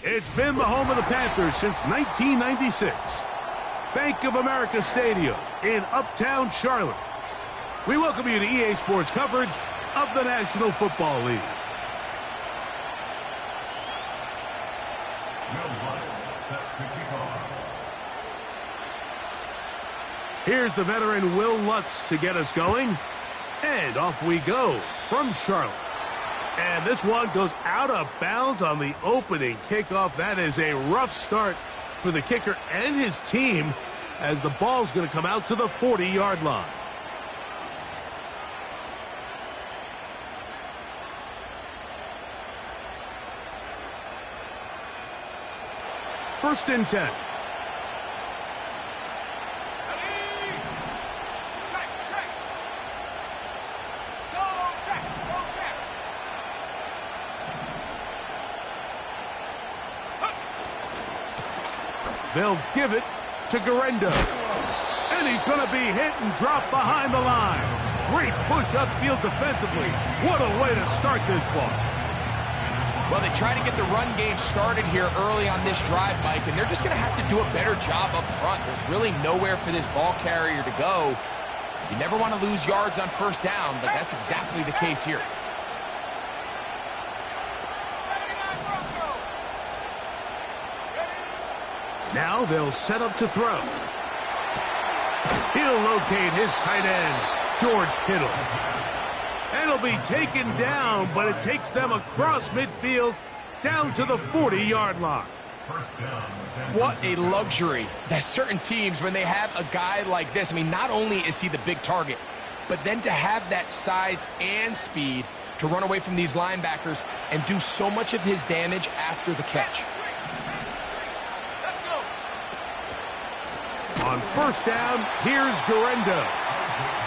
It's been the home of the Panthers since 1996. Bank of America Stadium in Uptown Charlotte. We welcome you to EA Sports coverage of the National Football League. Here's the veteran Will Lutz to get us going. And off we go from Charlotte. And this one goes out of bounds on the opening kickoff. That is a rough start for the kicker and his team as the ball's going to come out to the 40-yard line. First and 10. They'll give it to Guerendo. And he's going to be hit and dropped behind the line. Great push upfield defensively. What a way to start this one. Well, they try to get the run game started here early on this drive, Mike, and they're just going to have to do a better job up front. There's really nowhere for this ball carrier to go. You never want to lose yards on first down, but that's exactly the case here. Now they'll set up to throw. He'll locate his tight end, George Kittle. And he'll be taken down, but it takes them across midfield down to the 40-yard line. What a luxury that certain teams, when they have a guy like this, I mean, not only is he the big target, but then to have that size and speed to run away from these linebackers and do so much of his damage after the catch. On first down, here's Guerendo.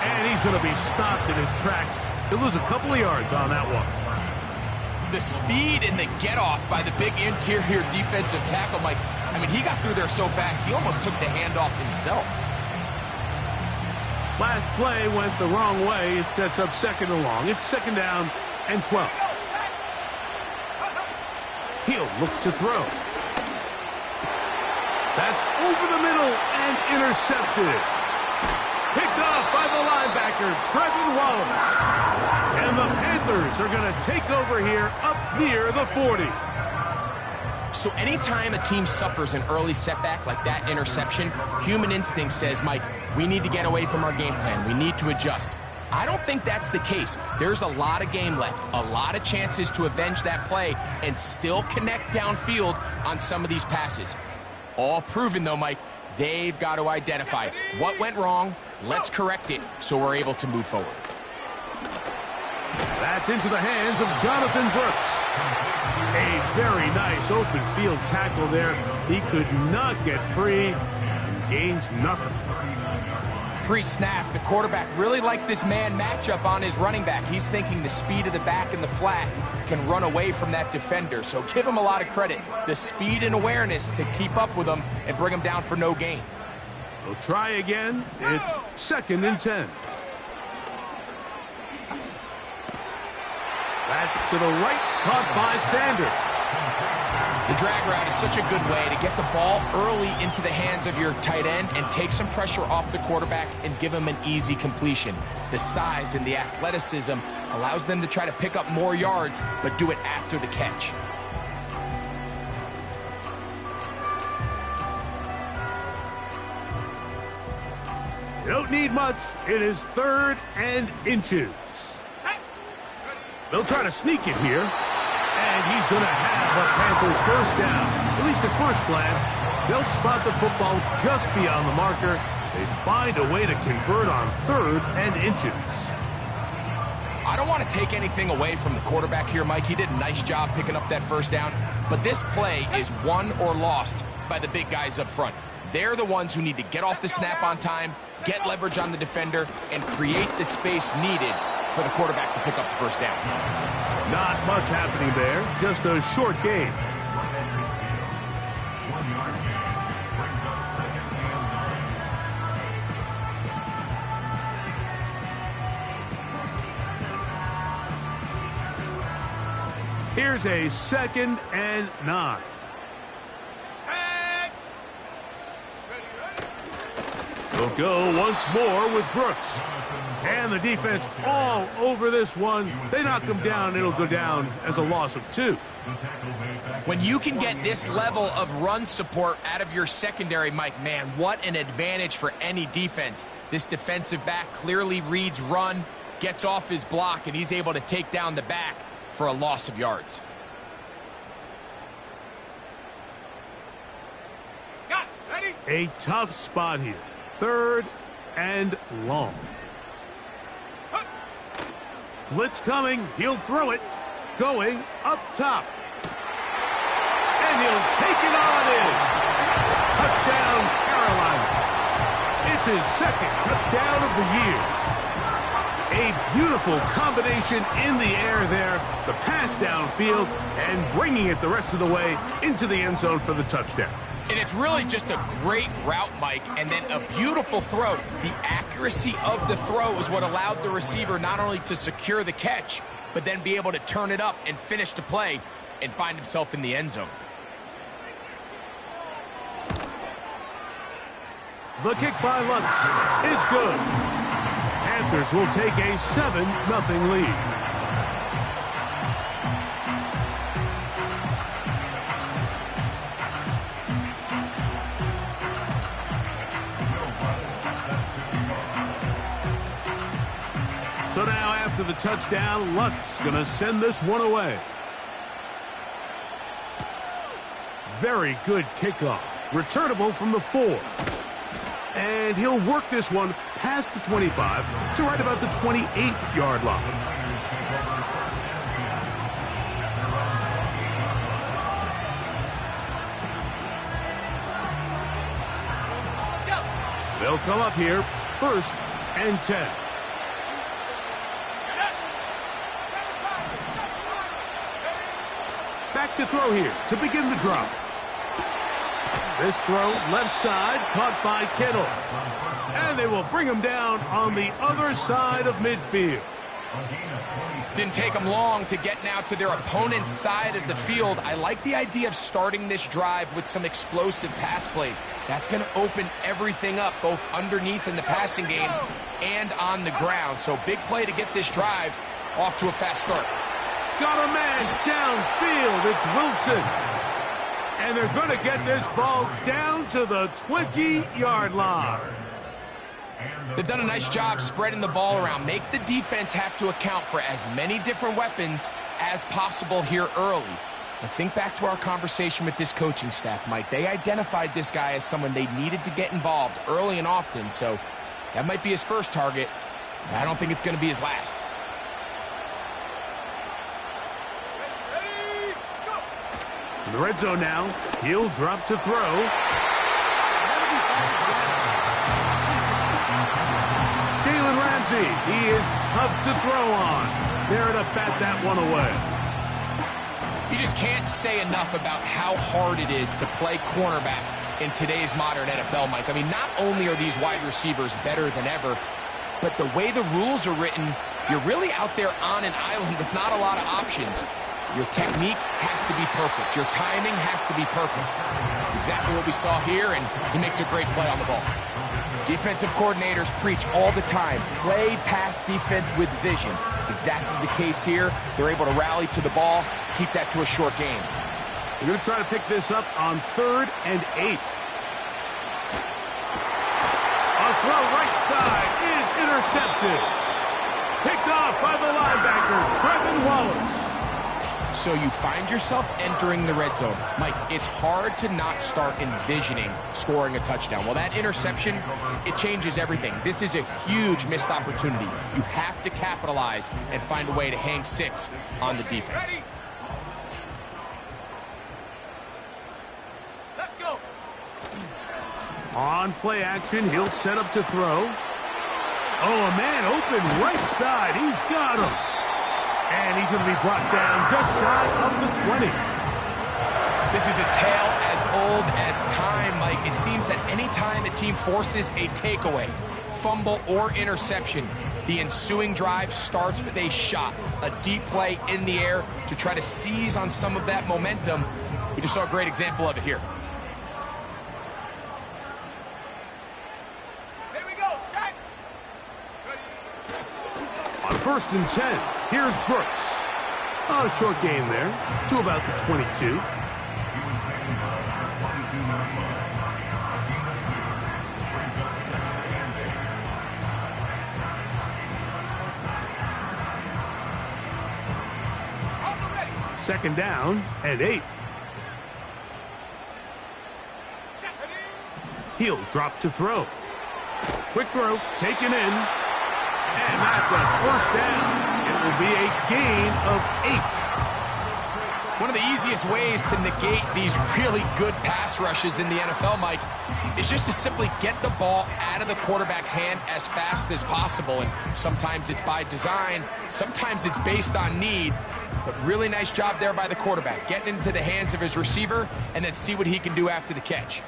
And he's going to be stopped in his tracks. He'll lose a couple of yards on that one. The speed and the get-off by the big interior defensive tackle, Mike. I mean, he got through there so fast, he almost took the handoff himself. Last play went the wrong way. It sets up second and long. It's second down and 12. He'll look to throw. That's over the middle and intercepted. Picked off by the linebacker, Trevin Wallace. And the Panthers are going to take over here up near the 40. So anytime a team suffers an early setback like that interception, human instinct says, Mike, we need to get away from our game plan. We need to adjust. I don't think that's the case. There's a lot of game left, a lot of chances to avenge that play and still connect downfield on some of these passes. All proven, though, Mike, they've got to identify what went wrong, let's correct it so we're able to move forward. That's into the hands of Jonathan Brooks. A very nice open field tackle there. He could not get free and gains nothing. Pre-snap, the quarterback really liked this man matchup on his running back. He's thinking the speed of the back in the flat can run away from that defender. So give him a lot of credit. The speed and awareness to keep up with him and bring him down for no gain. We'll try again. It's second and 10. Back to the right, caught by Sanders. The drag route is such a good way to get the ball early into the hands of your tight end and take some pressure off the quarterback and give him an easy completion. The size and the athleticism allows them to try to pick up more yards, but do it after the catch. You don't need much. It is third and inches. They'll try to sneak it here. And he's going to have the Panthers first down. At least at first glance, they'll spot the football just beyond the marker. They find a way to convert on third and inches. I don't want to take anything away from the quarterback here, Mike. He did a nice job picking up that first down. But this play is won or lost by the big guys up front. They're the ones who need to get off the snap on time, get leverage on the defender, and create the space needed for the quarterback to pick up the first down. Not much happening there, just a short gain. Here's a second and 9. They'll go once more with Brooks. And the defense all over this one. They knock him down. It'll go down as a loss of 2. When you can get this level of run support out of your secondary, Mike, man, what an advantage for any defense. This defensive back clearly reads run, gets off his block, and he's able to take down the back for a loss of yards. A tough spot here. 3rd and long. Blitz coming. He'll throw it. Going up top. And he'll take it on in. Touchdown, Carolina. It's his 2nd touchdown of the year. A beautiful combination in the air there. The pass downfield and bringing it the rest of the way into the end zone for the touchdown. And it's really just a great route, Mike, and then a beautiful throw. The accuracy of the throw is what allowed the receiver not only to secure the catch, but then be able to turn it up and finish the play and find himself in the end zone. The kick by Lutz is good. Panthers will take a 7-0 lead. So now after the touchdown, Lutz going to send this one away. Very good kickoff. Returnable from the 4. And he'll work this one past the 25 to right about the 28-yard line. They'll come up here, 1st and 10. Back to throw here to begin the drive. This throw left side caught by Kittle. And they will bring him down on the other side of midfield. Didn't take them long to get now to their opponent's side of the field. I like the idea of starting this drive with some explosive pass plays. That's going to open everything up, both underneath in the passing game and on the ground. So big play to get this drive off to a fast start. Got a man downfield. It's Wilson. And they're going to get this ball down to the 20-yard line. They've done a nice job spreading the ball around. Make the defense have to account for as many different weapons as possible here early. But think back to our conversation with this coaching staff, Mike. They identified this guy as someone they needed to get involved early and often. So that might be his first target. I don't think it's going to be his last. In the red zone now, he'll drop to throw. Jalen Ramsey, he is tough to throw on. There to bat that one away. You just can't say enough about how hard it is to play cornerback in today's modern NFL, Mike. I mean, not only are these wide receivers better than ever, but the way the rules are written, you're really out there on an island with not a lot of options. Your technique has to be perfect. Your timing has to be perfect. That's exactly what we saw here, and he makes a great play on the ball. Defensive coordinators preach all the time, play pass defense with vision. It's exactly the case here. They're able to rally to the ball, keep that to a short game. They're going to try to pick this up on 3rd and 8. A throw right side is intercepted. Picked off by the linebacker, Trevin Wallace. So you find yourself entering the red zone. Mike, it's hard to not start envisioning scoring a touchdown. Well, that interception, it changes everything. This is a huge missed opportunity. You have to capitalize and find a way to hang 6 on the defense. Let's go. On play action, he'll set up to throw. Oh, a man open right side. He's got him. And he's going to be brought down just shy of the 20. This is a tale as old as time, Mike. It seems that any time a team forces a takeaway, fumble, or interception, the ensuing drive starts with a shot, a deep play in the air to try to seize on some of that momentum. We just saw a great example of it here. 1st and 10. Here's Brooks. A short gain there to about the 22. Second down and 8. He'll drop to throw. Quick throw, taken in. And that's a 1st down. It will be a gain of 8. One of the easiest ways to negate these really good pass rushes in the NFL, Mike, is just to simply get the ball out of the quarterback's hand as fast as possible. And sometimes it's by design, sometimes it's based on need. But really nice job there by the quarterback, getting into the hands of his receiver and then see what he can do after the catch.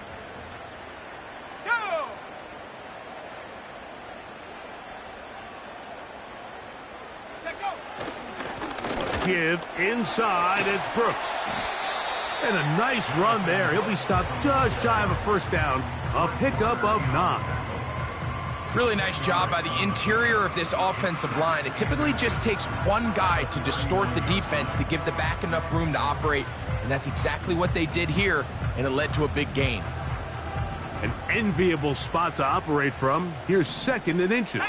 Give inside, it's Brooks. And a nice run there. He'll be stopped just shy of a 1st down. A pickup of 9. Really nice job by the interior of this offensive line. It typically just takes one guy to distort the defense to give the back enough room to operate. And that's exactly what they did here, and it led to a big gain. An enviable spot to operate from. Here's 2nd and inches.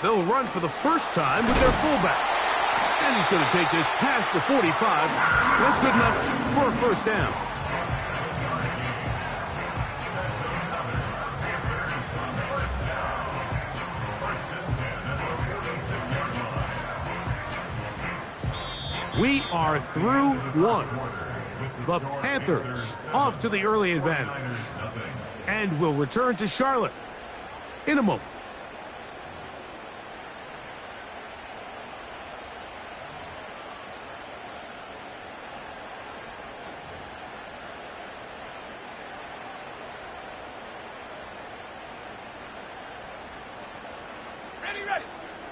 They'll run for the first time with their fullback. And he's going to take this past the 45. That's good enough for a 1st down. We are through 1. The Panthers off to the early advantage. And will return to Charlotte in a moment.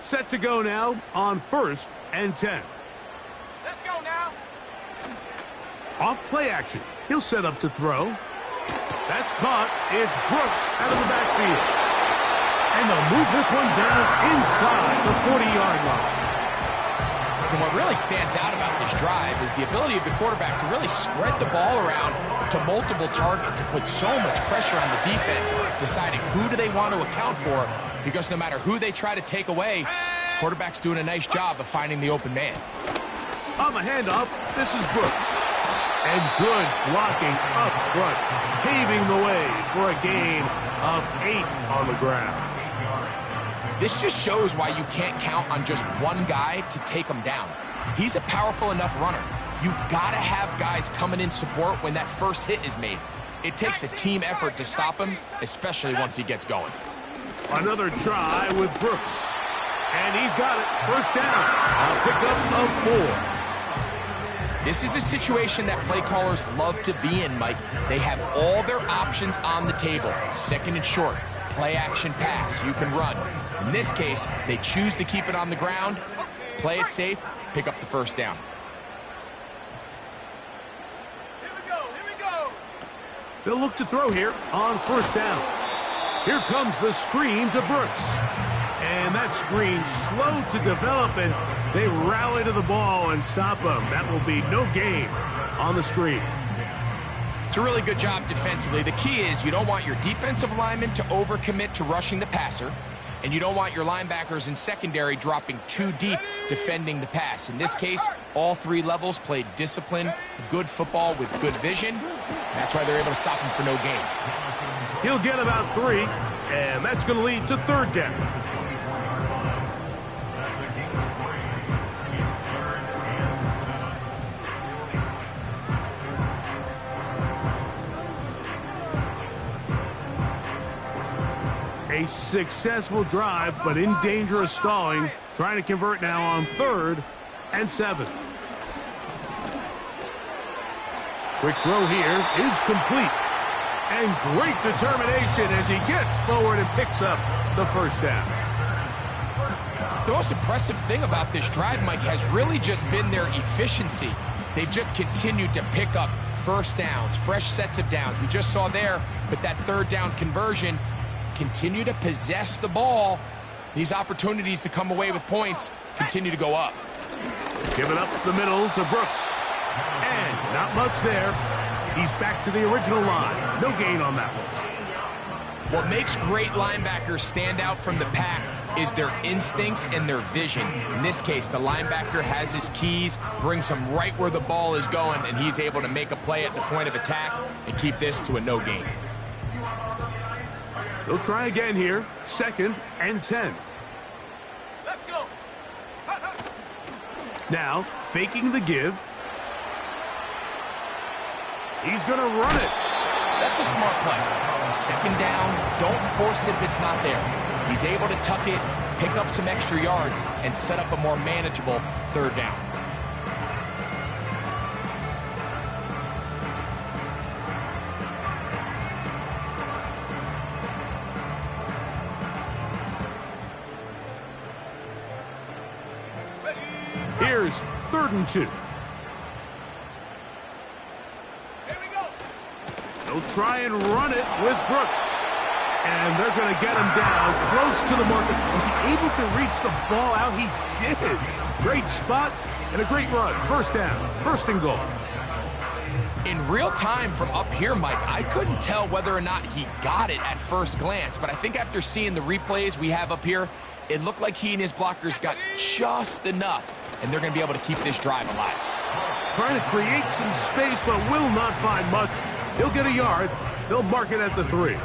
Set to go now on 1st and 10. Let's go now. Off play action. He'll set up to throw. That's caught. It's Brooks out of the backfield. And they'll move this one down inside the 40-yard line. And what really stands out about this drive is the ability of the quarterback to really spread the ball around to multiple targets and put so much pressure on the defense, deciding who do they want to account for, because no matter who they try to take away, quarterback's doing a nice job of finding the open man. On the handoff, this is Brooks. And good blocking up front, paving the way for a gain of 8 on the ground. This just shows why you can't count on just one guy to take him down. He's a powerful enough runner. You gotta have guys coming in support when that first hit is made. It takes a team effort to stop him, especially once he gets going. Another try with Brooks. And he's got it. 1st down. A pickup of 4. This is a situation that play callers love to be in, Mike. They have all their options on the table. 2nd and short. Play action pass. You can run. In this case, they choose to keep it on the ground, play it safe, pick up the 1st down. Here we go. They'll look to throw here on 1st down. Here comes the screen to Brooks. And that screen slow to develop, and they rally to the ball and stop him. That will be no gain on the screen. It's a really good job defensively. The key is you don't want your defensive linemen to overcommit to rushing the passer, and you don't want your linebackers in secondary dropping too deep defending the pass. In this case, all 3 levels played disciplined, good football with good vision. That's why they're able to stop him for no gain. He'll get about 3, and that's going to lead to 3rd down. A successful drive, but in danger of stalling. Trying to convert now on 3rd and 7. Quick throw here is complete. And great determination as he gets forward and picks up the 1st down. The most impressive thing about this drive, Mike, has really just been their efficiency. They've just continued to pick up 1st downs, fresh sets of downs. We just saw there with that 3rd down conversion, continue to possess the ball these opportunities to come away with points continue to go up. Give it up the middle to Brooks. And not much there. He's back to the original line. No gain on that one. What makes great linebackers stand out from the pack is their instincts and their vision. In this case, the linebacker has his keys, brings him right where the ball is going, and he's able to make a play at the point of attack and keep this to a no gain. They'll try again here. 2nd and 10. Let's go. Now, faking the give. He's going to run it. That's a smart play. 2nd down, don't force it if it's not there. He's able to tuck it, pick up some extra yards, and set up a more manageable 3rd down. Here's 3rd and 2. They'll try and run it with Brooks. And they're going to get him down close to the marker. Was he able to reach the ball out? He did. Great spot and a great run. 1st down, 1st and goal. In real time from up here, Mike, I couldn't tell whether or not he got it at first glance, but I think after seeing the replays we have up here, it looked like he and his blockers got just enough, and they're going to be able to keep this drive alive. Trying to create some space, but will not find much. He'll get a yard. They'll mark it at the 3.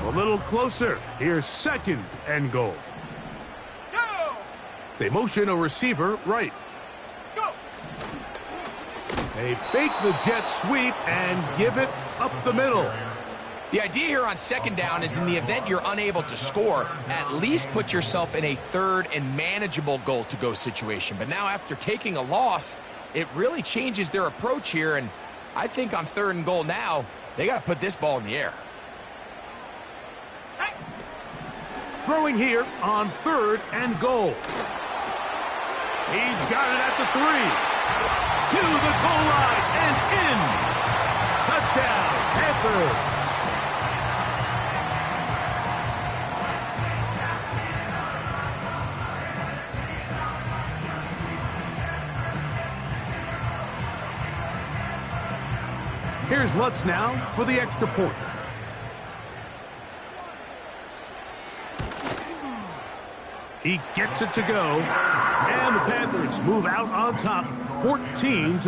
A little closer. Here's 2nd and goal. Go! They motion a receiver right. Go! They fake the jet sweep and give it up the middle. The idea here on 2nd down is in the event you're unable to score, at least put yourself in a 3rd and manageable goal-to-go situation. But now after taking a loss, it really changes their approach here, and I think on 3rd and goal now, they got to put this ball in the air. Throwing here on 3rd and goal. He's got it at the 3. To the goal line and in. Touchdown, Panthers. Here's Lutz now for the extra point. He gets it to go, and the Panthers move out on top, 14-0.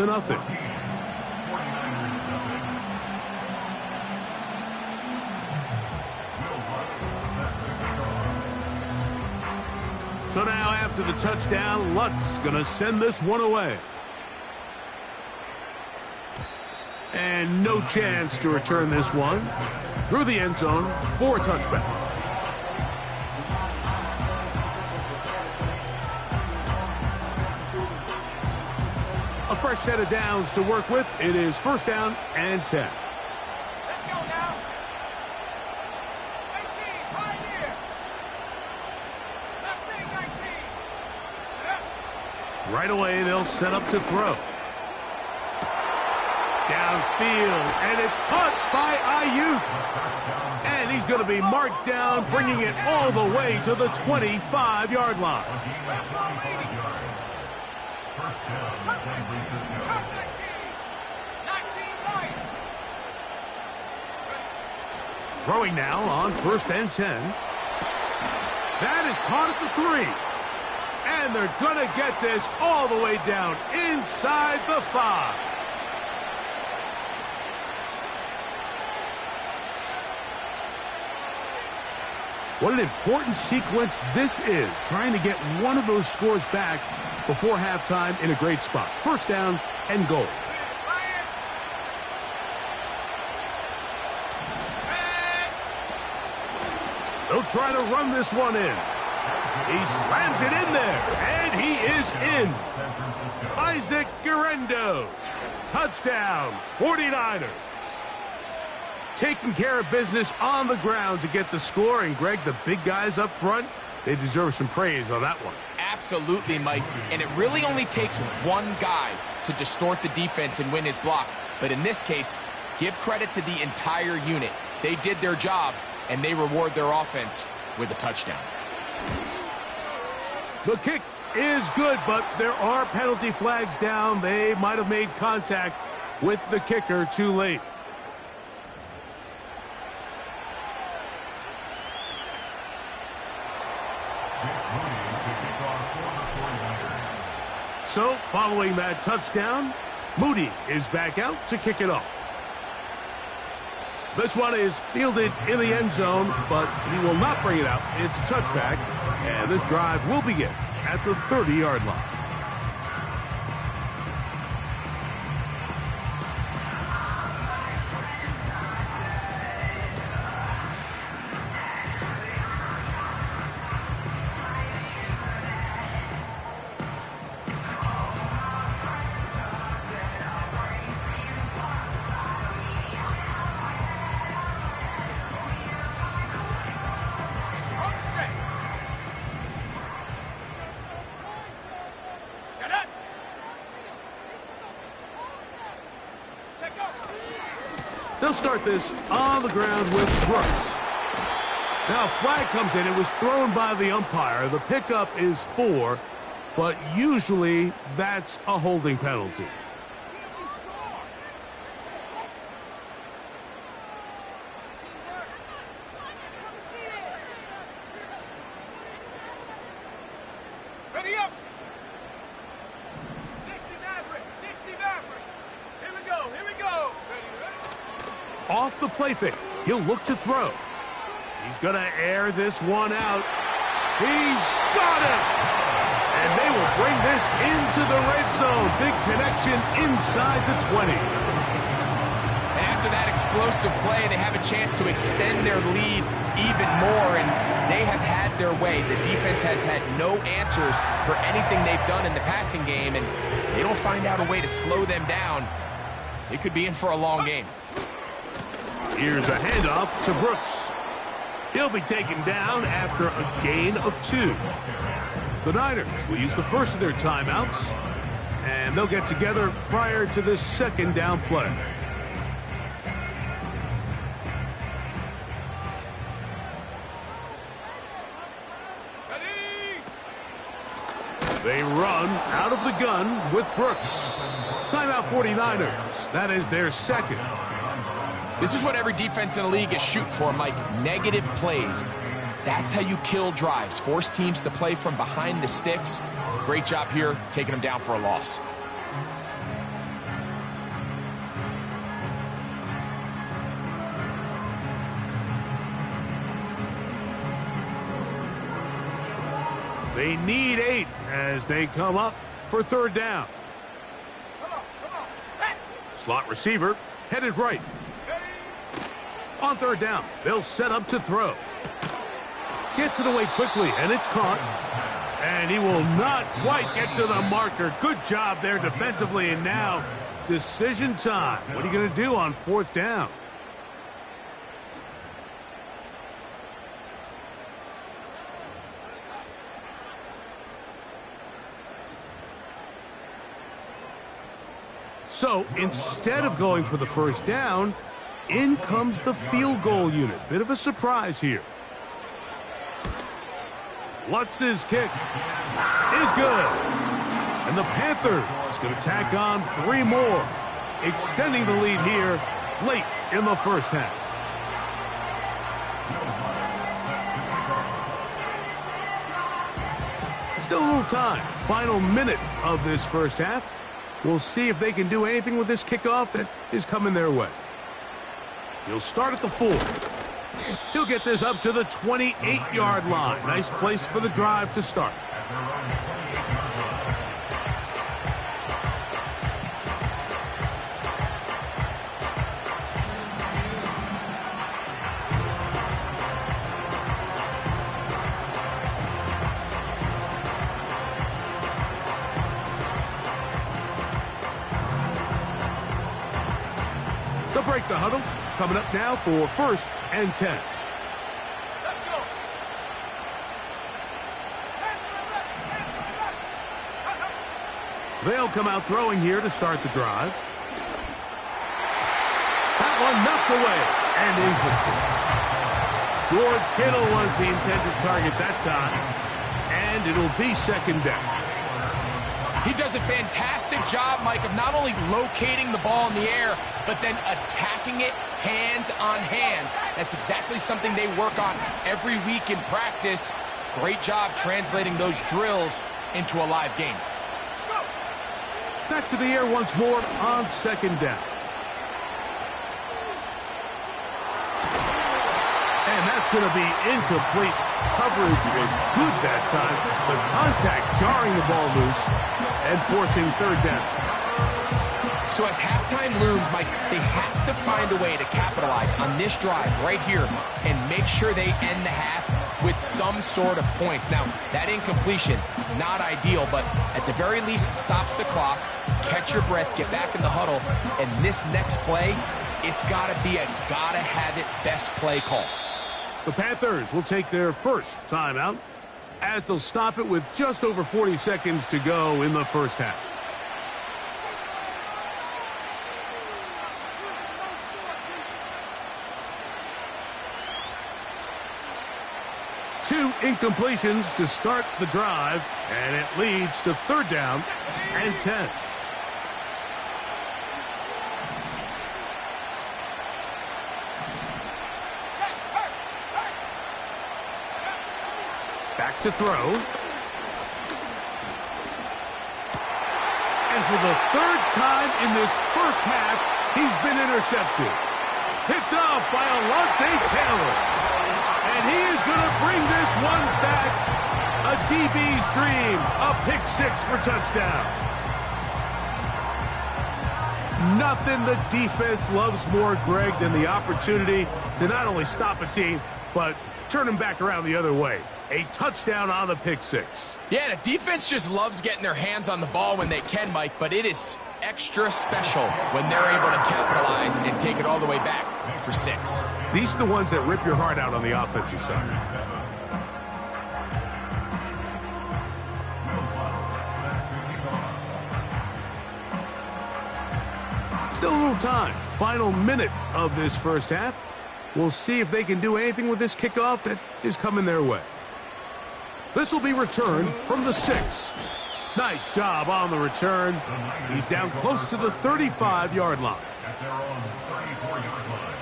So now after the touchdown, Lutz gonna send this one away. And no chance to return this one through the end zone for a touchback. A fresh set of downs to work with. It is 1st down and 10. Let's go now. 19, right here. Let's take 19. Yeah. Right away, they'll set up to throw. Downfield, and it's caught by Ayuk. And he's going to be marked down, bringing it all the way to the 25-yard line. Throwing now on 1st and 10. That is caught at the 3. And they're going to get this all the way down inside the 5. What an important sequence this is, trying to get one of those scores back before halftime in a great spot. 1st down and goal. They'll try to run this one in. He slams it in there, and he is in. Isaac Guerendo. Touchdown, 49ers. taking care of business on the ground to get the score. And, Greg, the big guys up front, they deserve some praise on that one. Absolutely, Mike. And it really only takes one guy to distort the defense and win his block. But in this case, give credit to the entire unit. They did their job, and they reward their offense with a touchdown. The kick is good, but there are penalty flags down. They might have made contact with the kicker too late. So, following that touchdown, Moody is back out to kick it off. This one is fielded in the end zone, but he will not bring it out. It's a touchback, and this drive will begin at the 30-yard line. They'll start this on the ground with Brooks. Now a flag comes in. It was thrown by the umpire. The pickup is 4, but usually that's a holding penalty. Ready up. 60 Maverick. 60 Maverick. Here we go. Here we go. Ready. Off the play fake. He'll look to throw. He's going to air this one out. He's got it! And they will bring this into the red zone. Big connection inside the 20. And after that explosive play, they have a chance to extend their lead even more, and they have had their way. The defense has had no answers for anything they've done in the passing game, and they don't find out a way to slow them down. They could be in for a long game. Here's a handoff to Brooks. He'll be taken down after a gain of 2. The Niners will use the first of their timeouts, and they'll get together prior to this second down play. Ready. They run out of the gun with Brooks. Timeout 49ers. That is their second. This is what every defense in the league is shooting for, Mike. Negative plays. That's how you kill drives. Force teams to play from behind the sticks. Great job here, taking them down for a loss. They need 8 as they come up for third down. Come on. Set. Slot receiver headed right. Ready. On third down, they'll set up to throw. Gets it away quickly, and it's caught. And he will not quite get to the marker. Good job there defensively, and now decision time. What are you going to do on fourth down? So instead of going for the first down, in comes the field goal unit. Bit of a surprise here. Lutz's kick is good. And the Panthers going to tack on 3 more, extending the lead here late in the first half. Still a little time. Final minute of this first half. We'll see if they can do anything with this kickoff that is coming their way. He'll start at the 4. He'll get this up to the 28-yard line. Nice place for the drive to start. They'll break the huddle. coming up now for 1st and 10. Let's go. They'll come out throwing here to start the drive. That one knocked away and incomplete. George Kittle was the intended target that time, and it'll be 2nd down. He does a fantastic job, Mike, of not only locating the ball in the air, but then attacking it hands on hands. That's exactly something they work on every week in practice. Great job translating those drills into a live game. Back to the air once more on 2nd down. And that's going to be incomplete. Coverage was good that time. The contact jarring the ball loose and forcing 3rd down. So as halftime looms, Mike, they have to find a way to capitalize on this drive right here and make sure they end the half with some sort of points. Now, that incompletion, not ideal, but at the very least, it stops the clock. Catch your breath, get back in the huddle, and this next play, it's got to be a gotta-have-it best play call. The Panthers will take their first timeout as they'll stop it with just over 40 seconds to go in the first half. Two incompletions to start the drive, and it leads to 3rd down and 10. Back to throw. And for the 3rd time in this first half, he's been intercepted. Picked off by Alontae Taylor. And he is going to bring this one back. A DB's dream. A pick-6 for touchdown. Nothing the defense loves more, Greg, than the opportunity to not only stop a team, but turn them back around the other way. A touchdown on the pick-6. Yeah, the defense just loves getting their hands on the ball when they can, Mike, but it is extra special when they're able to capitalize and take it all the way back for 6. These are the ones that rip your heart out on the offensive side. Still a little time. Final minute of this first half. We'll see if they can do anything with this kickoff that is coming their way. This will be returned from the 6. Nice job on the return. He's down close to the 35-yard line. At their own 34-yard line.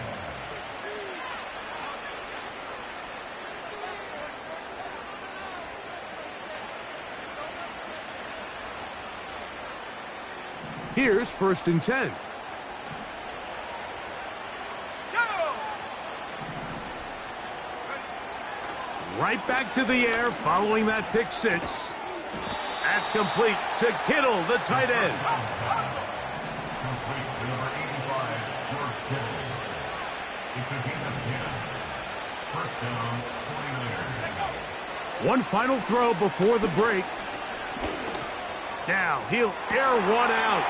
Here's 1st and 10. Right back to the air following that pick-6. That's complete to Kittle, the tight end. Complete to number 85, George Kittle. It's a gain of 10. First down, 49ers. One final throw before the break. Now he'll air one out.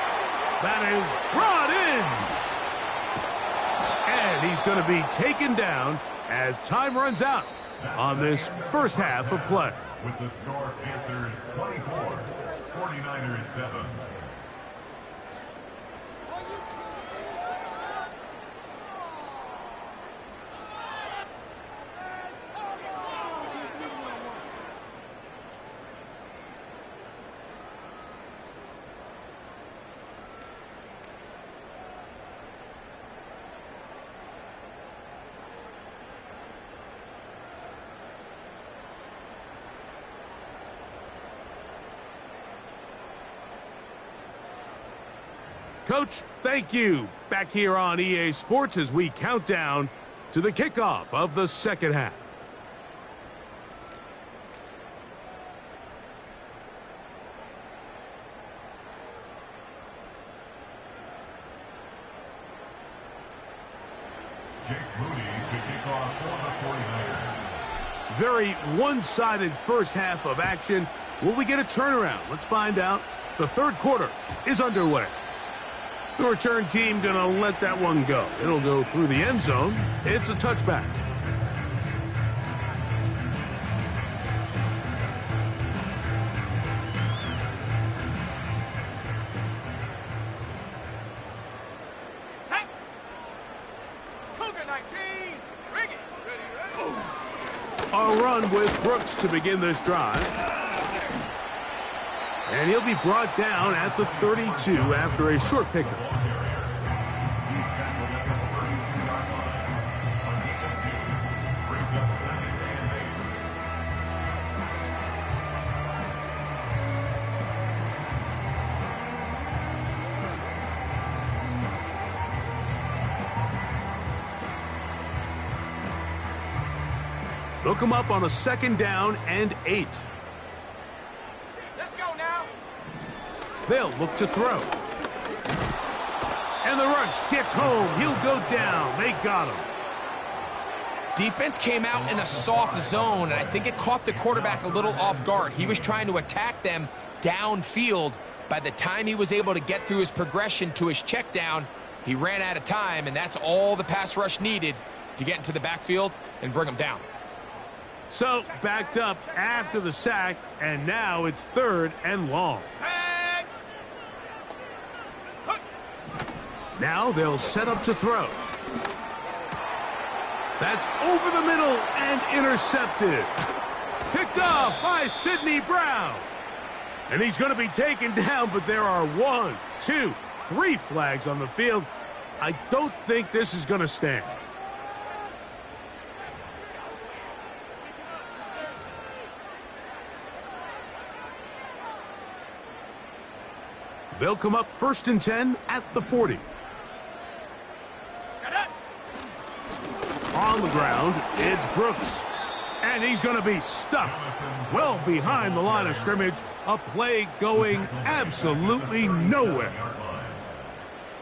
That is brought in. And he's going to be taken down as time runs out on this first half of play. With the score, Panthers 24, 49ers 7. Coach, thank you. Back here on EA Sports as we count down to the kickoff of the second half. Jake Moody to kick off for the 49ers. Very one-sided first half of action. Will we get a turnaround? Let's find out. The third quarter is underway. The return team going to let that one go. It'll go through the end zone. It's a touchback. Set. Cougar 19. Bring it. Ready. A run with Brooks to begin this drive. And he'll be brought down at the 32 after a short pickup. They'll come up on a 2nd down and 8. Let's go now. They'll look to throw. And the rush gets home. He'll go down. They got him. Defense came out in a soft zone, and I think it caught the quarterback a little off guard. He was trying to attack them downfield. By the time he was able to get through his progression to his check down, he ran out of time, and that's all the pass rush needed to get into the backfield and bring him down. So, backed up after the sack, and now it's 3rd and long. Tag. Now they'll set up to throw. That's over the middle and intercepted. Picked off by Sidney Brown. And he's going to be taken down, but there are 1, 2, 3 flags on the field. I don't think this is going to stand. They'll come up 1st and 10 at the 40. On the ground, it's Brooks. And he's going to be stuck well behind the line of scrimmage. A play going absolutely nowhere.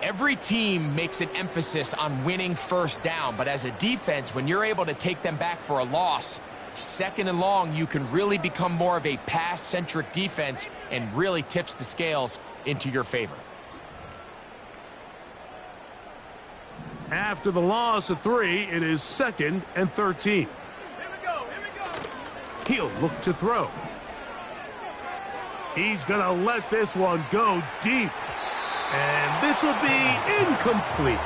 Every team makes an emphasis on winning 1st down, but as a defense, when you're able to take them back for a loss, 2nd and long, you can really become more of a pass-centric defense and really tips the scales into your favor. After the loss of 3, it is 2nd and 13. Here we go. Here we go. He'll look to throw. He's going to let this one go deep. And this will be incomplete.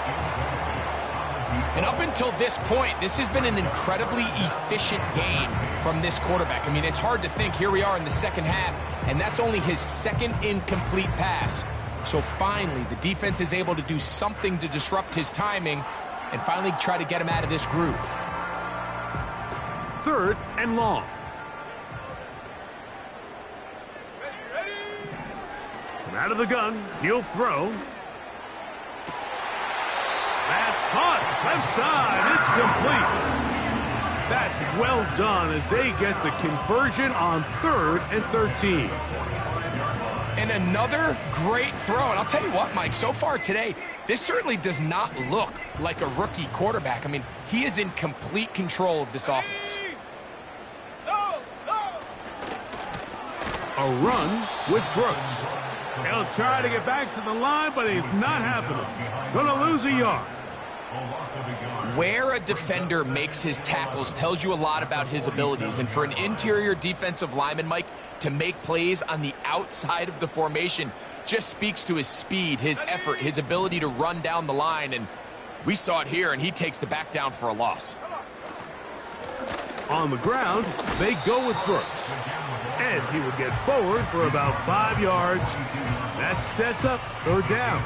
And up until this point, this has been an incredibly efficient game from this quarterback. I mean, it's hard to think. Here we are in the 2nd half, and that's only his 2nd incomplete pass. So finally, the defense is able to do something to disrupt his timing and finally try to get him out of this groove. 3rd and long. Ready. From out of the gun, he'll throw. That's caught. Left side. It's complete. That's well done as they get the conversion on 3rd and 13. And another great throw. And I'll tell you what, Mike, so far today, this certainly does not look like a rookie quarterback. I mean, he is in complete control of this offense. No. A run with Brooks. He'll try to get back to the line, but he's not happening. Gonna lose a yard. Where a defender makes his tackles tells you a lot about his abilities. And for an interior defensive lineman, Mike, to make plays on the outside of the formation just speaks to his speed, his effort, his ability to run down the line. And we saw it here, and he takes the back down for a loss. On the ground, they go with Brooks. And he will get forward for about 5 yards. That sets up 3rd down.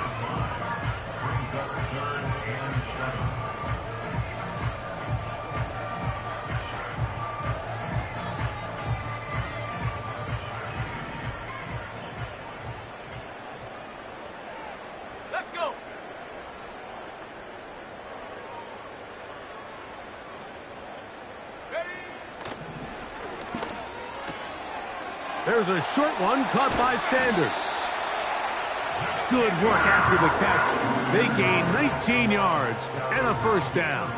Let's go. Ready. There's a short one caught by Sanders. Good work after the catch. They gain 19 yards and a 1st down.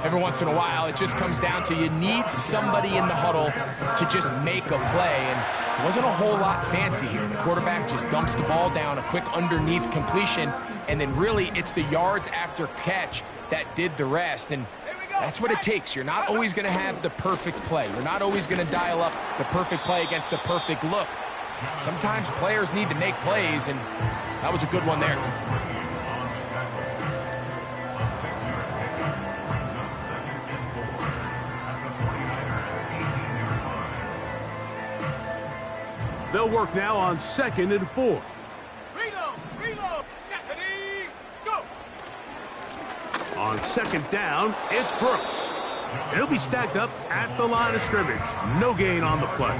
every once in a while, it just comes down to you need somebody in the huddle to just make a play. And it wasn't a whole lot fancy here. The quarterback just dumps the ball down, a quick underneath completion, and then really it's the yards after catch that did the rest. And that's what it takes. You're not always going to have the perfect play. You're not always going to dial up the perfect play against the perfect look. Sometimes players need to make plays, and that was a good one there. They'll work now on 2nd and 4. Reload, Stephanie, go! On 2nd down, it's Brooks. And he'll be stacked up at the line of scrimmage. No gain on the play.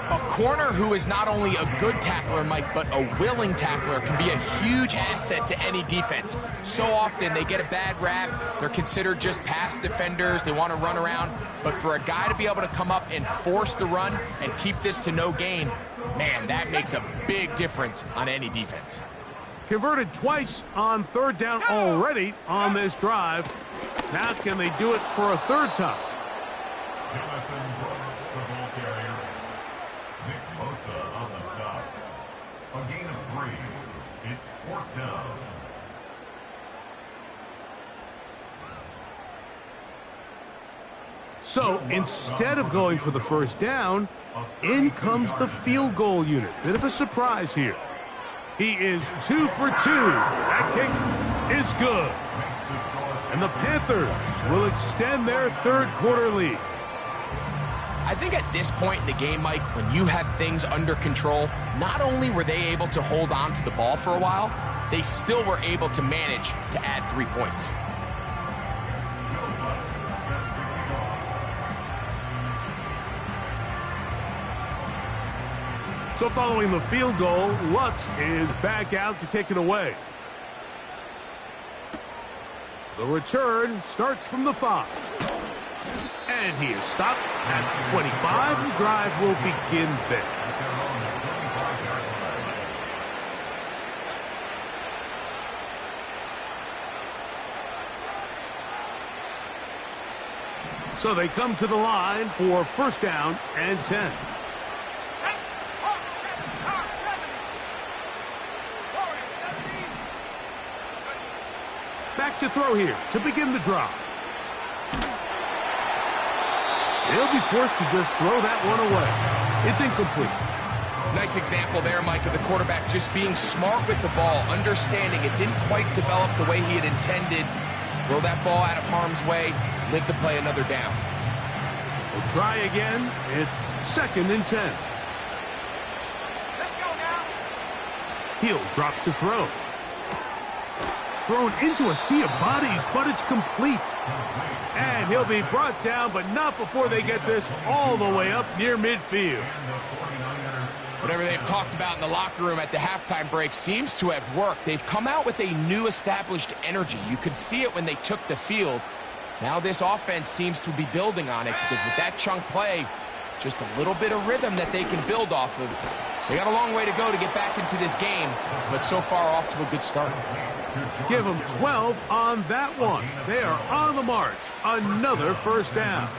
A corner who is not only a good tackler, Mike, but a willing tackler can be a huge asset to any defense. So often they get a bad rap. They're considered just pass defenders. They want to run around. But for a guy to be able to come up and force the run and keep this to no gain, man, that makes a big difference on any defense. Converted twice on 3rd down already on this drive. Now can they do it for a 3rd time? Jonathan Brooks, the ball carrier. Nick Bosa on the stop. A gain of 3. It's 4th down. So instead of going for the 1st down, in comes the field goal unit. Bit of a surprise here. He is 2 for 2. That kick is good. And the Panthers will extend their 3rd quarter lead. I think at this point in the game, Mike, when you have things under control, not only were they able to hold on to the ball for a while, they still were able to manage to add 3 points. So following the field goal, Lutz is back out to kick it away. The return starts from the 5. And he is stopped at 25. The drive will begin there. So they come to the line for 1st down and 10. Back to throw here to begin the drive. He'll be forced to just throw that one away. It's incomplete. Nice example there, Mike, of the quarterback just being smart with the ball, understanding it didn't quite develop the way he had intended. Throw that ball out of harm's way, live to play another down. We'll try again. It's 2nd and 10. Let's go now. He'll drop to throw. Thrown into a sea of bodies, but it's complete. And he'll be brought down, but not before they get this all the way up near midfield. Whatever they've talked about in the locker room at the halftime break seems to have worked. They've come out with a new established energy. You could see it when they took the field. Now this offense seems to be building on it because with that chunk play, just a little bit of rhythm that they can build off of. They got a long way to go to get back into this game, but so far off to a good start. Give them 12 on that one. They are on the march. Another 1st down.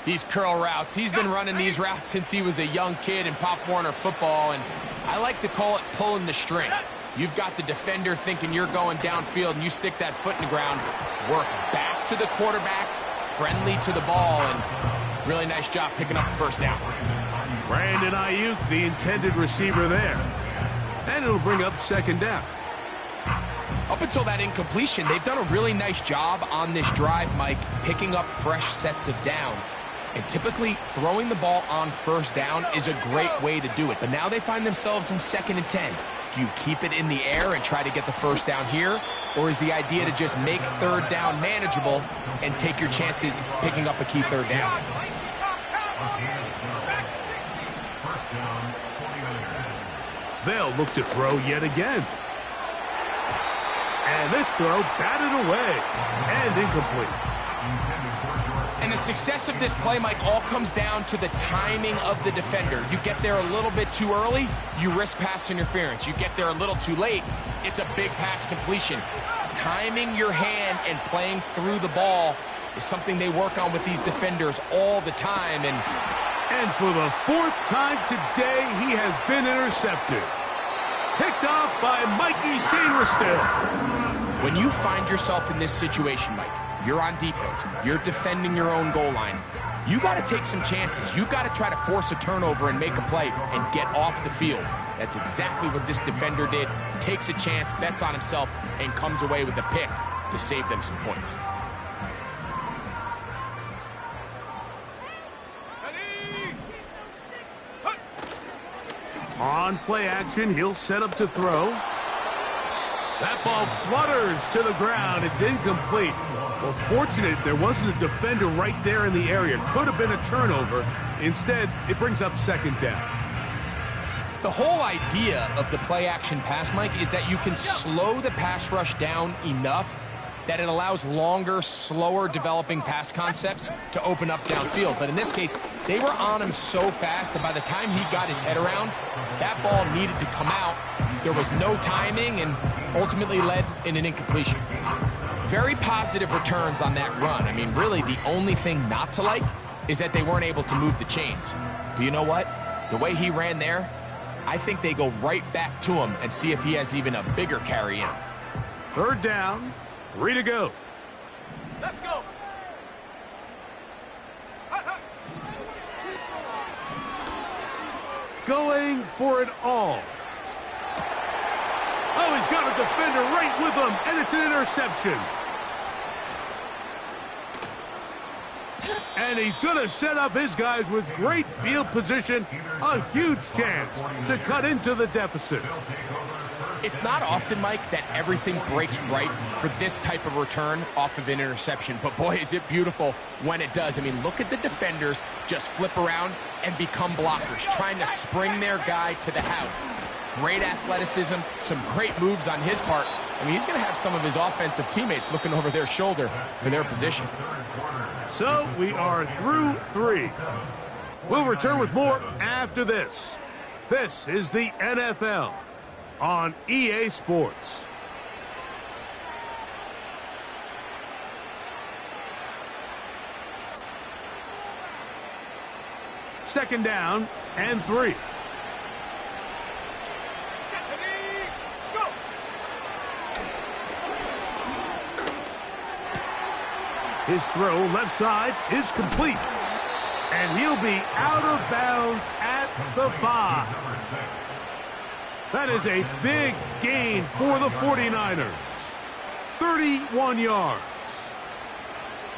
These curl routes, he's been running these routes since he was a young kid in Pop Warner football, and I like to call it pulling the string. You've got the defender thinking you're going downfield, and you stick that foot in the ground, work back to the quarterback, friendly to the ball, and really nice job picking up the 1st down. Brandon Ayuk, the intended receiver there. And it'll bring up 2nd down. Up until that incompletion, they've done a really nice job on this drive, Mike, picking up fresh sets of downs. And typically, throwing the ball on 1st down is a great way to do it. But now they find themselves in 2nd and 10. Do you keep it in the air and try to get the 1st down here? Or is the idea to just make 3rd down manageable and take your chances picking up a key 3rd down? They'll look to throw yet again. And this throw batted away and incomplete. And the success of this play, Mike, all comes down to the timing of the defender. You get there a little bit too early, you risk pass interference. You get there a little too late, it's a big pass completion. Timing your hand and playing through the ball is something they work on with these defenders all the time. And for the 4th time today, he has been intercepted. Picked off by Mikey Sainristil. When you find yourself in this situation, Mike, you're on defense, you're defending your own goal line, you got to take some chances. You got to try to force a turnover and make a play and get off the field. That's exactly what this defender did. Takes a chance, bets on himself, and comes away with a pick to save them some points. On play action, he'll set up to throw. That ball flutters to the ground. It's incomplete. Well, fortunate there wasn't a defender right there in the area. Could have been a turnover. Instead, it brings up 2nd down. The whole idea of the play action pass, Mike, is that you can slow the pass rush down enough that it allows longer, slower developing pass concepts to open up downfield. But in this case, they were on him so fast that by the time he got his head around, that ball needed to come out. There was no timing and ultimately led in an incompletion. Very positive returns on that run. I mean, really, the only thing not to like is that they weren't able to move the chains. But you know what? The way he ran there, I think they go right back to him and see if he has even a bigger carry in. 3rd down, 3 to go. Let's go. Going for it all. Oh, he's got a defender right with him, and it's an interception. And he's going to set up his guys with great field position. A huge chance to cut into the deficit. It's not often, Mike, that everything breaks right for this type of return off of an interception. But boy, is it beautiful when it does. I mean, look at the defenders just flip around and become blockers, trying to spring their guy to the house. Great athleticism, some great moves on his part. I mean, he's going to have some of his offensive teammates looking over their shoulder for their position. So we are through 3. We'll return with more after this. This is the NFL on EA Sports. Second down and 3. His throw left side is complete. And he'll be out of bounds at the 5. That is a big gain for the 49ers. 31 yards.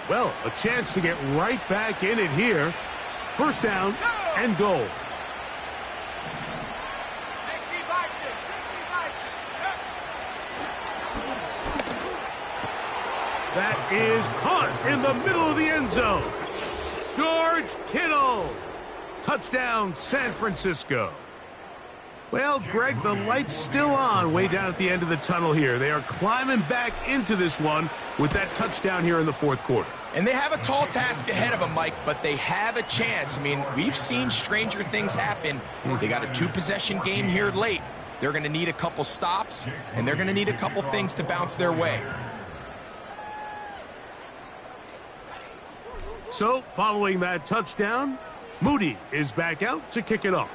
Well, a chance to get right back in it here. 1st down and goal. 60 by 6, 60 by 6. That is caught in the middle of the end zone. George Kittle. Touchdown, San Francisco. Well, Greg, the light's still on way down at the end of the tunnel here. They are climbing back into this one with that touchdown here in the 4th quarter. And they have a tall task ahead of them, Mike, but they have a chance. I mean, we've seen stranger things happen. They got a 2-possession game here late. They're going to need a couple stops, and they're going to need a couple things to bounce their way. So, following that touchdown, Moody is back out to kick it off.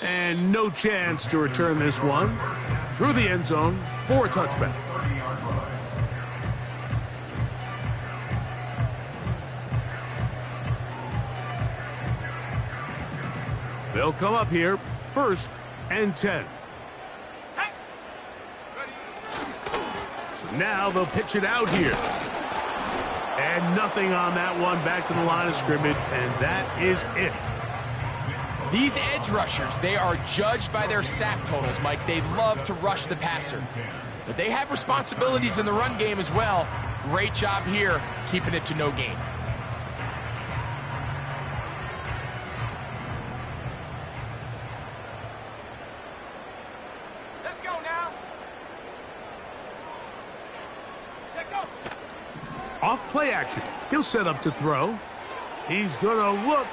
And no chance to return this one through the end zone for a touchback. They'll come up here, 1st and 10. So now they'll pitch it out here. And nothing on that one, back to the line of scrimmage, and that is it. These edge rushers, they are judged by their sack totals, Mike. They love to rush the passer. But they have responsibilities in the run game as well. Great job here, keeping it to no gain. Let's go now. Take off. Off play action. He'll set up to throw. He's going to look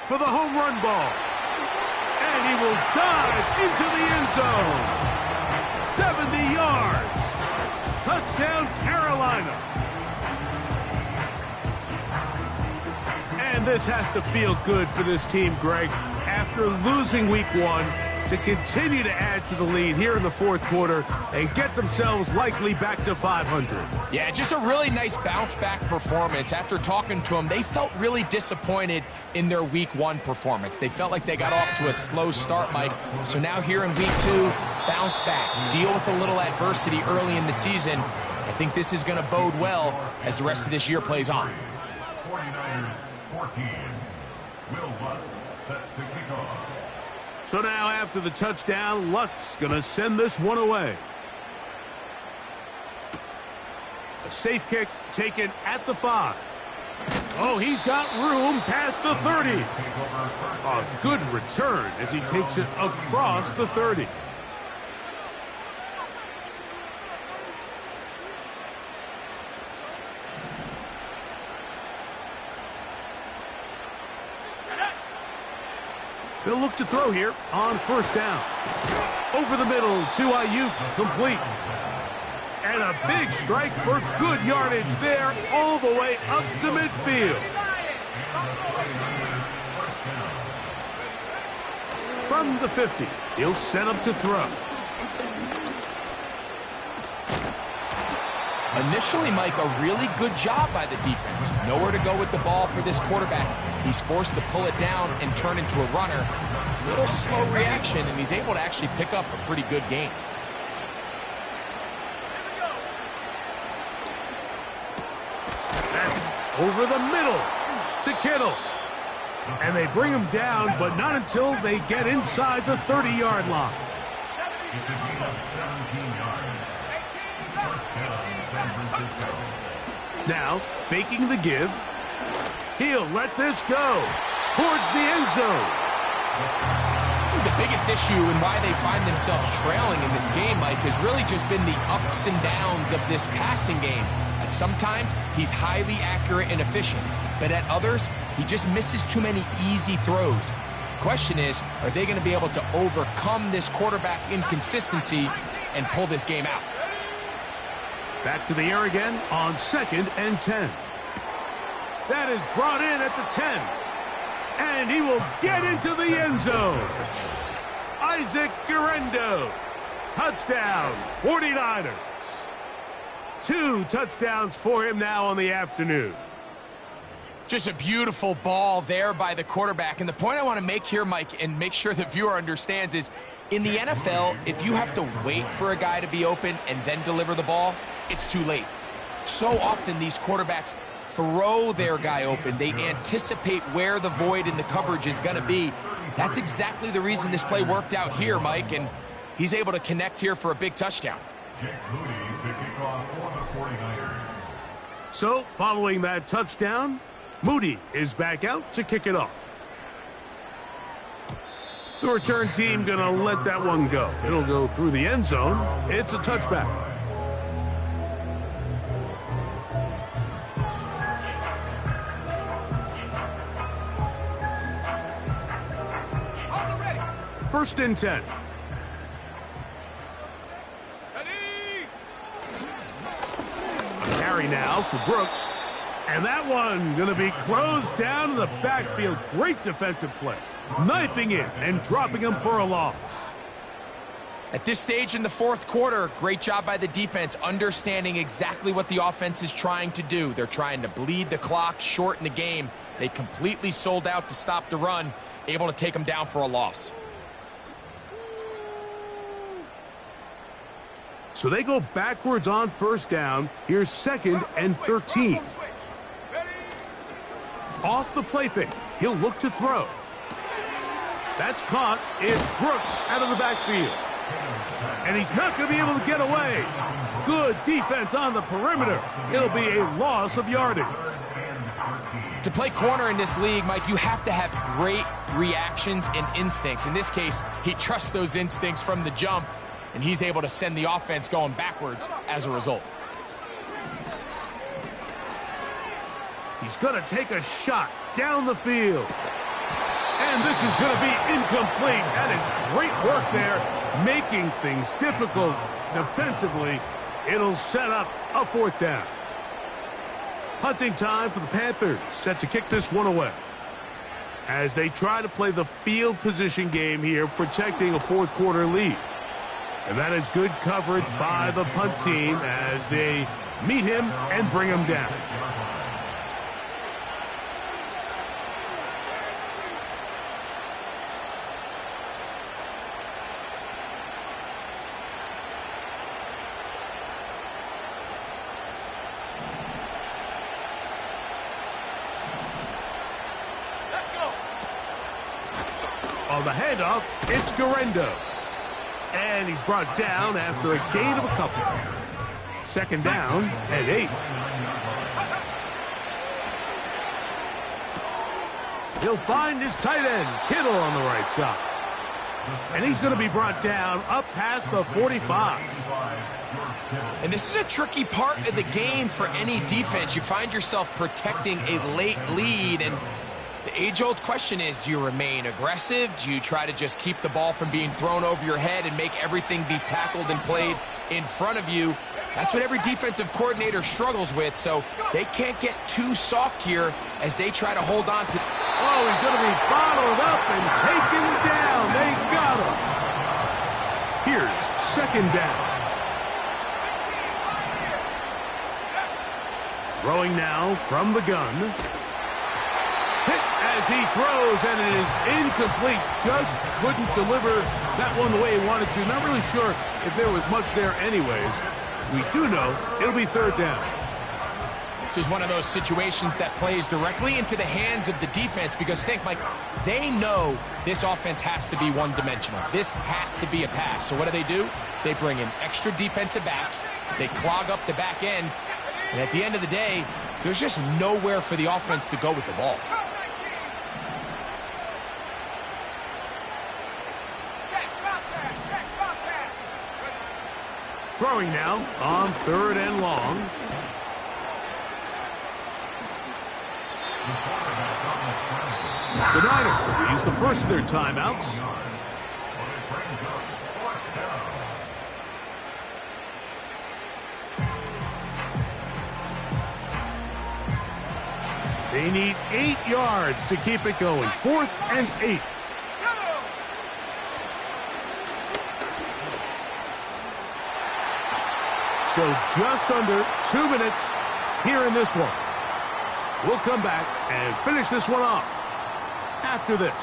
for the home run ball. And he will dive into the end zone. 70 yards. Touchdown, Carolina. And this has to feel good for this team, Greg. After losing week 1, to continue to add to the lead here in the fourth quarter and get themselves likely back to 500. Yeah, just a really nice bounce-back performance. After talking to them, they felt really disappointed in their week 1 performance. They felt like they got off to a slow start, Mike. So now here in week 2, bounce back, deal with a little adversity early in the season. I think this is going to bode well as the rest of this year plays on. 49ers 14. Will Lutz set to kick off. So now after the touchdown, Lutz going to send this one away. A safe kick taken at the 5. Oh, he's got room past the 30. A good return as he takes it across the 30. They'll look to throw here on first down. Over the middle to Ayuk, complete. And a big strike for good yardage there all the way up to midfield. From the 50, he'll set up to throw. Initially, Mike, a really good job by the defense. Nowhere to go with the ball for this quarterback. He's forced to pull it down and turn into a runner. Little slow reaction, and he's able to actually pick up a pretty good game. That's over the middle to Kittle. And they bring him down, but not until they get inside the 30-yard line. It's a gain of 17 yards. First down, San Francisco. Now, faking the give. He'll let this go towards the end zone. The biggest issue and why they find themselves trailing in this game, Mike, has really just been the ups and downs of this passing game. At sometimes, he's highly accurate and efficient, but at others, he just misses too many easy throws. The question is, are they going to be able to overcome this quarterback inconsistency and pull this game out? Back to the air again on 2nd and 10. That is brought in at the 10. And he will get into the end zone. Isaac Guerendo. Touchdown, 49ers. 2 touchdowns for him now on the afternoon. Just a beautiful ball there by the quarterback. And the point I want to make here, Mike, and make sure the viewer understands is, in the NFL, if you have to wait for a guy to be open and then deliver the ball, it's too late. So often these quarterbacks throw their guy open. They anticipate where the void in the coverage is going to be. That's exactly the reason this play worked out here, Mike, and he's able to connect here for a big touchdown. Jake Moody to kick off for the 49ers. So, following that touchdown, Moody is back out to kick it off. The return team going to let that one go. It'll go through the end zone. It's a touchback. First and 10. A carry now for Brooks. And that one going to be closed down in the backfield. Great defensive play. Knifing in and dropping him for a loss. At this stage in the fourth quarter, great job by the defense, understanding exactly what the offense is trying to do. They're trying to bleed the clock, shorten the game. They completely sold out to stop the run, able to take them down for a loss. So they go backwards on first down. Here's 2nd and 13. Off the play fake. He'll look to throw. That's caught. It's Brooks out of the backfield. And he's not going to be able to get away. Good defense on the perimeter. It'll be a loss of yardage. To play corner in this league, Mike, you have to have great reactions and instincts. In this case, he trusts those instincts from the jump, and he's able to send the offense going backwards as a result. is going to take a shot down the field. And this is going to be incomplete. That is great work there, making things difficult defensively. It'll set up a 4th down. Punting time for the Panthers, set to kick this one away. As they try to play the field position game here, protecting a 4th quarter lead. And that is good coverage by the punt team as they meet him and bring him down. On the handoff, it's Guerendo. And he's brought down after a gain of a couple. 2nd down and 8. He'll find his tight end, Kittle, on the right side. And he's going to be brought down up past the 45. And this is a tricky part of the game for any defense. You find yourself protecting a late lead, and the age-old question is, do you remain aggressive? Do you try to just keep the ball from being thrown over your head and make everything be tackled and played in front of you? That's what every defensive coordinator struggles with, so they can't get too soft here as they try to hold on to... Oh, he's going to be bottled up and taken down. They got him. Here's 2nd down. Throwing now from the gun. Hit as he throws, and it is incomplete. Just couldn't deliver that one the way he wanted to. Not really sure if there was much there anyways. We do know it'll be 3rd down. This is one of those situations that plays directly into the hands of the defense because think, Mike, they know this offense has to be one-dimensional. This has to be a pass. So what do? They bring in extra defensive backs. They clog up the back end. And at the end of the day, there's just nowhere for the offense to go with the ball. Throwing now on 3rd and long. The Niners will use the first of their timeouts. They need 8 yards to keep it going. 4th and 8. So just under 2 minutes here in this one. We'll come back and finish this one off after this.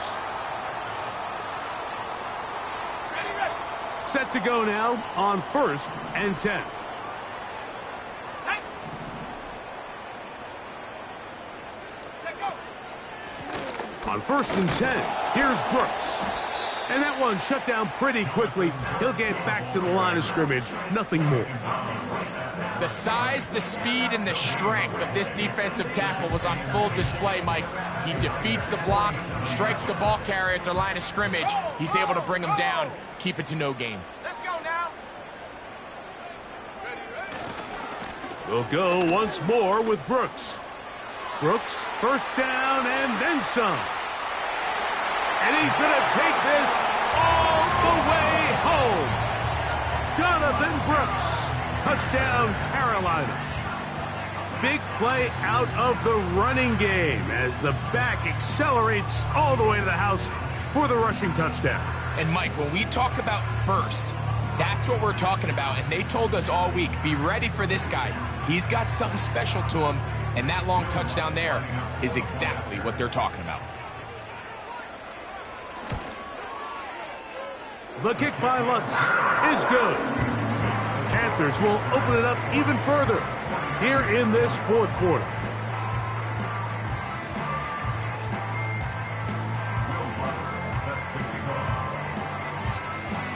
Set to go now on 1st and 10. On 1st and 10, here's Brooks. And that one shut down pretty quickly. He'll get back to the line of scrimmage. Nothing more. The size, the speed, and the strength of this defensive tackle was on full display, Mike. He defeats the block, strikes the ball carrier at their line of scrimmage. He's able to bring him down, keep it to no gain. Let's go now. We'll go once more with Brooks. Brooks, 1st down and then some. And he's going to take this all the way home. Jonathan Brooks, touchdown Carolina. Big play out of the running game as the back accelerates all the way to the house for the rushing touchdown. And Mike, when we talk about burst, that's what we're talking about. And they told us all week, be ready for this guy. He's got something special to him. And that long touchdown there is exactly what they're talking about. The kick by Lutz is good. Panthers will open it up even further here in this 4th quarter.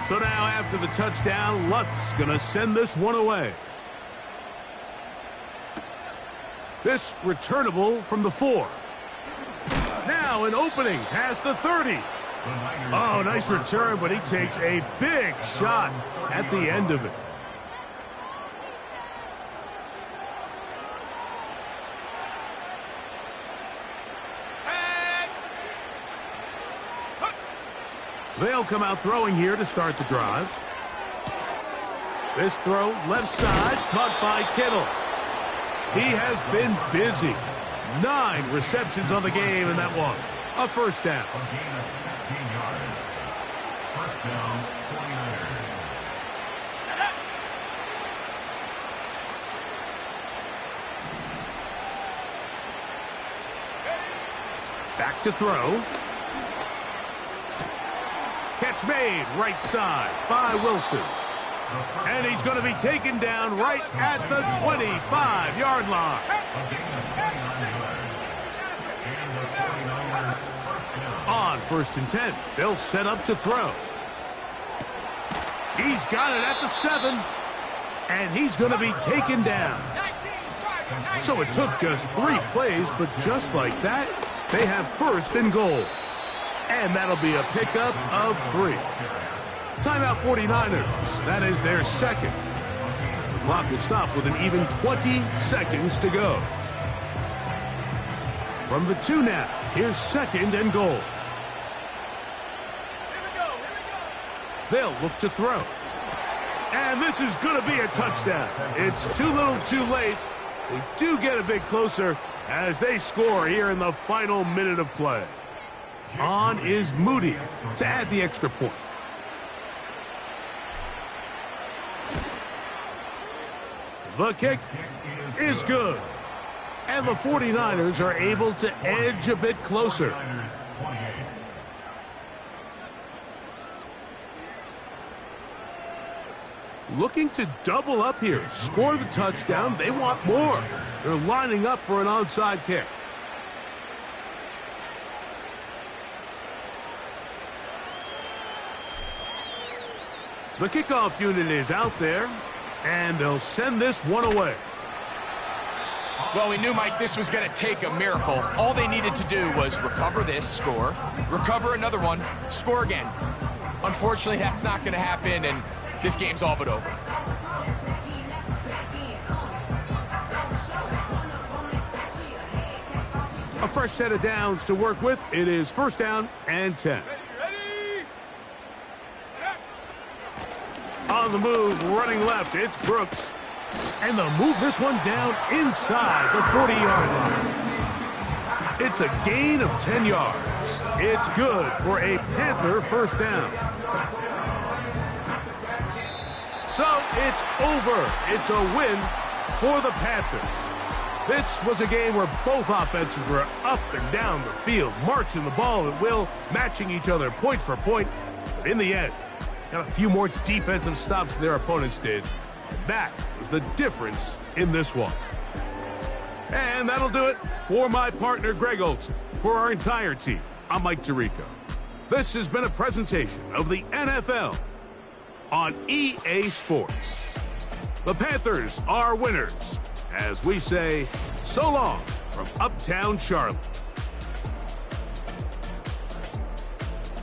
So now after the touchdown, Lutz gonna send this one away. This returnable from the 4. Now an opening past the 30. Oh, nice return, but he takes a big shot at the end of it. They'll come out throwing here to start the drive. This throw left side, caught by Kittle. He has been busy. 9 receptions on the game in that one. A first down. A gain of 16 yards. First down, 49ers. Back to throw. Catch made right side by Wilson. And he's going to be taken down right at the 25-yard line. On 1st and 10, they'll set up to throw. He's got it at the 7. And he's going to be taken down. So it took just 3 plays, but just like that, they have 1st and goal. And that'll be a pickup of 3. Timeout 49ers. That is their 2nd. The clock will stop with an even 20 seconds to go. From the 2 now, here's 2nd and goal. They'll look to throw. And this is going to be a touchdown. It's too little too late. They do get a bit closer as they score here in the final minute of play. On is Moody to add the extra point. The kick is good. And the 49ers are able to edge a bit closer. Looking to double up here. Score the touchdown. They want more. They're lining up for an onside kick. The kickoff unit is out there, and they'll send this one away. Well, we knew, Mike, this was going to take a miracle. All they needed to do was recover this, score, recover another one, score again. Unfortunately, that's not going to happen, and this game's all but over. A fresh set of downs to work with. It is 1st down and 10. On the move, running left, it's Brooks. And they'll move this one down inside the 40-yard line. It's a gain of 10 yards. It's good for a Panther 1st down. So it's over. It's a win for the Panthers. This was a game where both offenses were up and down the field, marching the ball at will, matching each other point for point. But in the end, got a few more defensive stops than their opponents did. And that was the difference in this one. And that'll do it for my partner, Greg Olson. For our entire team, I'm Mike Tirico. This has been a presentation of the NFL on EA Sports. The Panthers are winners, as we say, so long from Uptown Charlotte.